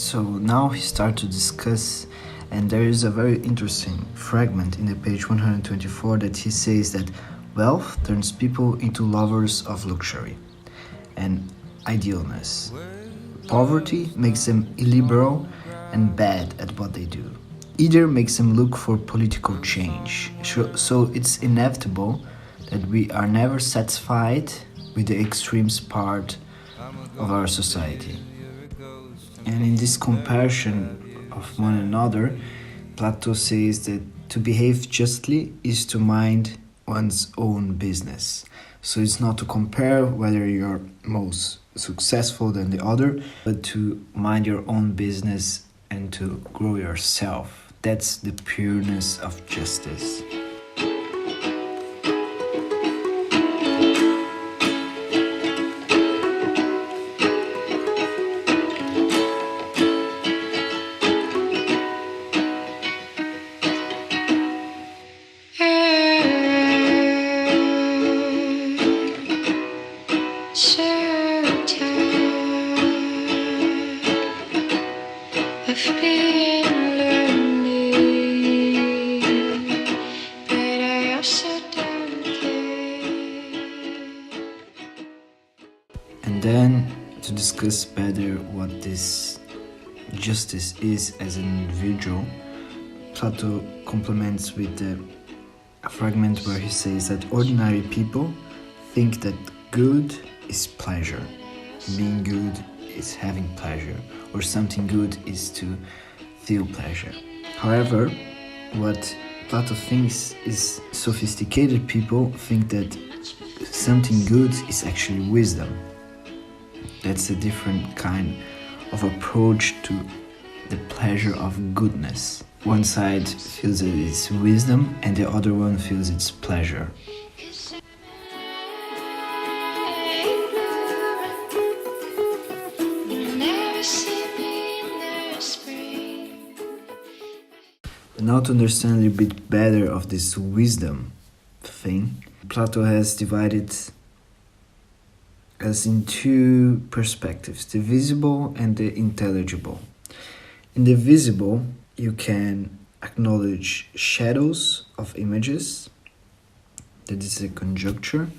So now he starts to discuss, and there is a very interesting fragment in the page 124 that he says that wealth turns people into lovers of luxury and idealness. Poverty makes them illiberal and bad at what they do. Either makes them look for political change. So it's inevitable that we are never satisfied with the extremes part of our society. And in this comparison of one another, Plato says that to behave justly is to mind one's own business. So it's not to compare whether you're most successful than the other, but to mind your own business and to grow yourself. That's the pureness of justice. And then, to discuss better what this justice is as an individual, Plato complements with a fragment where he says that ordinary people think that good is pleasure, being good is having pleasure, or something good is to feel pleasure. However, what Plato thinks is sophisticated people think that something good is actually wisdom. That's a different kind of approach to the pleasure of goodness. One side feels that it's wisdom and the other one feels it's pleasure. Now to understand a little bit better of this wisdom thing, Plato has divided us in two perspectives, the visible and the intelligible. In the visible, you can acknowledge shadows of images, that is a conjecture,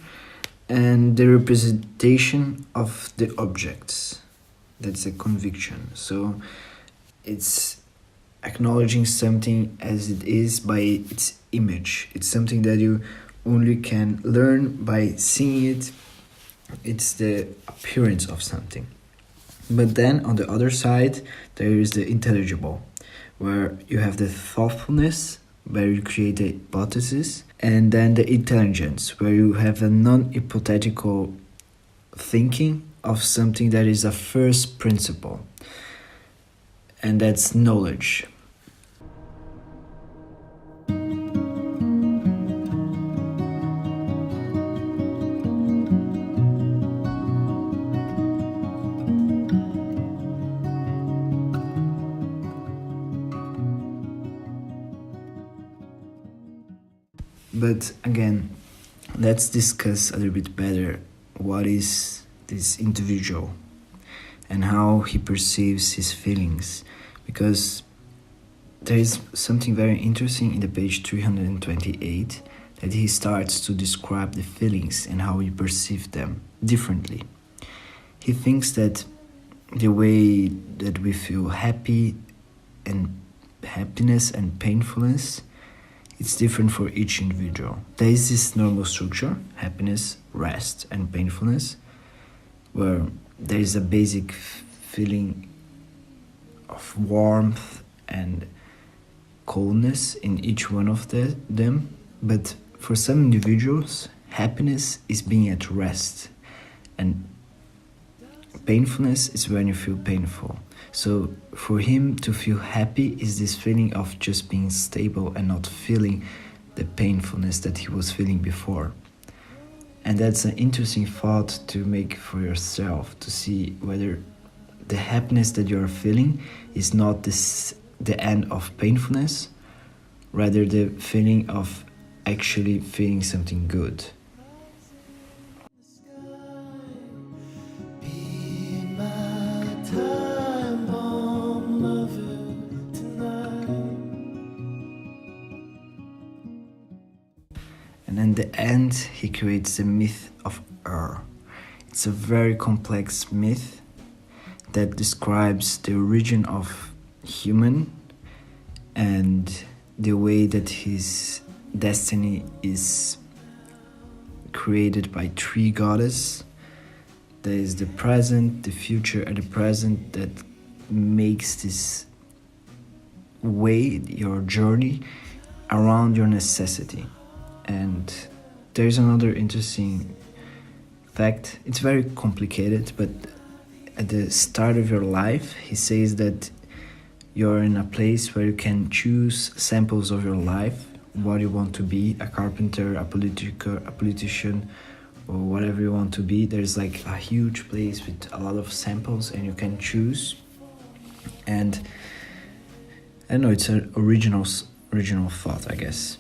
and the representation of the objects, that's a conviction. So it's acknowledging something as it is by its image. It's something that you only can learn by seeing it. It's the appearance of something. But then on the other side, there is the intelligible, where you have the thoughtfulness, where you create the hypothesis, and then the intelligence, where you have a non-hypothetical thinking of something that is a first principle. And that's knowledge. But again, let's discuss a little bit better what is this individual and how he perceives his feelings, because there is something very interesting in the page 328 that he starts to describe the feelings and how we perceive them differently. He thinks that the way that we feel happy and happiness and painfulness, it's different for each individual. There is this normal structure, happiness, rest, and painfulness, where there is a basic feeling of warmth and coldness in each one of them. But for some individuals, happiness is being at rest, and painfulness is when you feel painful. So for him to feel happy is this feeling of just being stable and not feeling the painfulness that he was feeling before. And that's an interesting thought to make for yourself, to see whether the happiness that you're feeling is not the end of painfulness, rather the feeling of actually feeling something good. Time bomb the end, he creates the myth of Ur. It's a very complex myth that describes the origin of human and the way that his destiny is created by three goddesses. There is the present, the future, and the present that makes this way, your journey, around your necessity. And there's another interesting fact. It's very complicated, but at the start of your life, he says that you're in a place where you can choose samples of your life, what you want to be, a carpenter, a politician, or whatever you want to be. There's like a huge place with a lot of samples and you can choose. And I don't know, it's an original thought, I guess.